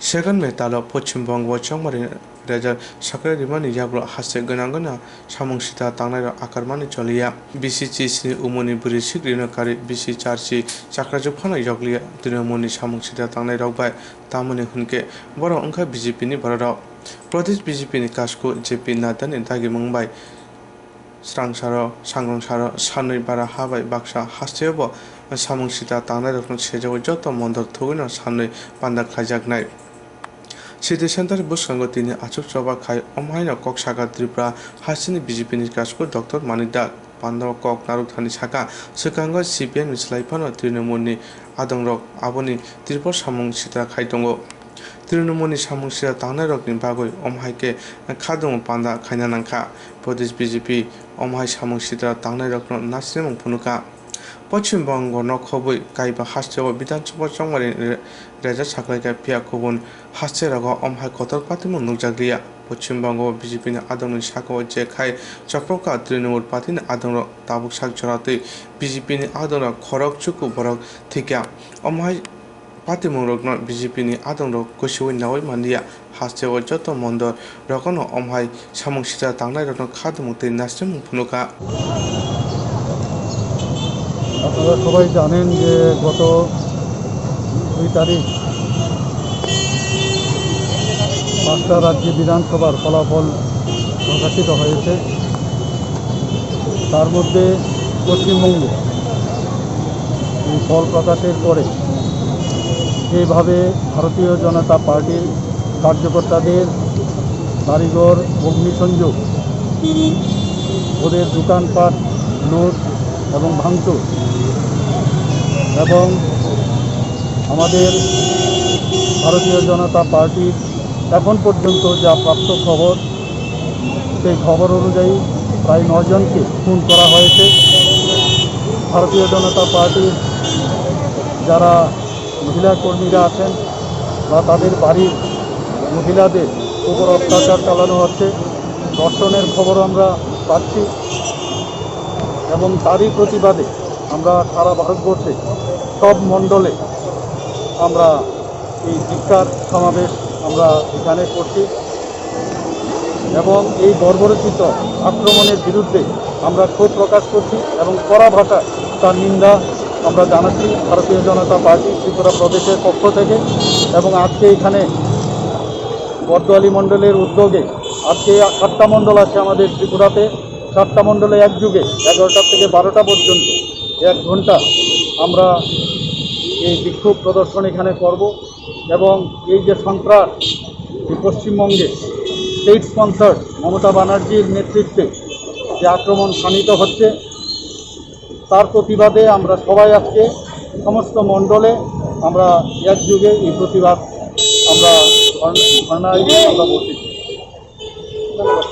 Second metalo Poschimbongo Thwngrwng Raja Sakrai Rimani Yabro Hase Ganangana Samung Sita Tangnai Akarmani Cholia BCC Sini Umoni Buri Sigrino Kari BC Charsi Chakraju Phana Yoglia Dinamoni Samung Sita Tangnai Rogbai Tamani Hunke Boro Ongka BJP ni Boro Pradesh BJP ni Kasko JP Nadani Dagi Mumbai Strang Saro Sangrong Saro Sanui Bara Habai Baksa Hastebo Samung Sita Tangnai Rokno Sejawi Joto Mondor Thugino Sanui Panda Khajaknai City Centre bwskango tini achuk choba khai omhaina kok saka tripura hasini BJP ni kasko Dr. Manida Pandao kok naruk thani saka sekango CPN mislaipano Trinamooni adongrok aboni tripur samung sita khai tongo Trinamooni samung sita tangnai rokni bagoi omhaike khadong panda khaina nangkha Pradesh BJP omhai samung sita tangnai rokno nasinamung phunukha Poschimbongo no khoboi kaiba hasteo Viধানসভা Thwngrwng Raja Sakrai Pia Kubun Hasterago omhai kotor patimu nukjagriya Poschimbongo BJP ni adongni sakao je khai choprolaimano Trinamool party ni adongro tabuk sak jorate BJP ni adongro khorok chuku borok thikya omhai patimu rokno BJP ni adongro kusiwi nawai mandiya hasteo joto mondor rokono omhai samung sita tangnai rokno khadumukte nasinamung phunukha আপনারা সবাই জানেন যে গত 2 তারিখ 5টা রাজ্যে বিধানসভার ফলাফল প্রকাশিত হয়েছে। তার মধ্যে পশ্চিমবঙ্গে এই ফল প্রকাশের পরে এইভাবে ভারতীয় জনতা পার্টির কার্যকর্তাদের বাড়িঘর অগ্নিসংযোগ, ওদের দোকানপাট লুট এবং ভাঙচুর এবং আমাদের ভারতীয় জনতা পার্টির এখন পর্যন্ত যা প্রাপ্ত খবর সেই খবর অনুযায়ী প্রায় 9 জনকে খুন করা হয়েছে। ভারতীয় জনতা পার্টির যারা মহিলা কর্মীরা আছেন বা তাদের বাড়ির মহিলাদের উপর অত্যাচার চালানো হচ্ছে, ধর্ষণের খবর আমরা পাচ্ছি এবং তারই প্রতিবাদে আমরা সারা ভারতবর্ষে সব মণ্ডলে আমরা এই ধিক্কার সমাবেশ আমরা এখানে করছি এবং এই বর্বরোচিত আক্রমণের বিরুদ্ধে আমরা ক্ষোভ প্রকাশ করছি এবং কড়া ভাষায় তার নিন্দা আমরা জানাচ্ছি ভারতীয় জনতা পার্টি ত্রিপুরা প্রদেশের পক্ষ থেকে। এবং আজকে এখানে বর্দোয়ালি মণ্ডলের উদ্যোগে আজকে 8টা মণ্ডল আছে আমাদের ত্রিপুরাতে। 7টা মণ্ডলে একযুগে 11টা থেকে 12টা পর্যন্ত 1 ঘন্টা আমরা এই বিক্ষোভ প্রদর্শন এখানে করব এবং এই যে সন্ত্রাস পশ্চিমবঙ্গে স্টেট স্পন্সার্ড মমতা ব্যানার্জির নেতৃত্বে যে আক্রমণ শানিত হচ্ছে তার প্রতিবাদে আমরা সবাই আজকে সমস্ত মণ্ডলে আমরা একযুগে এই প্রতিবাদ আমরা ধর্ণায় আমরা বসেছি। ধন্যবাদ।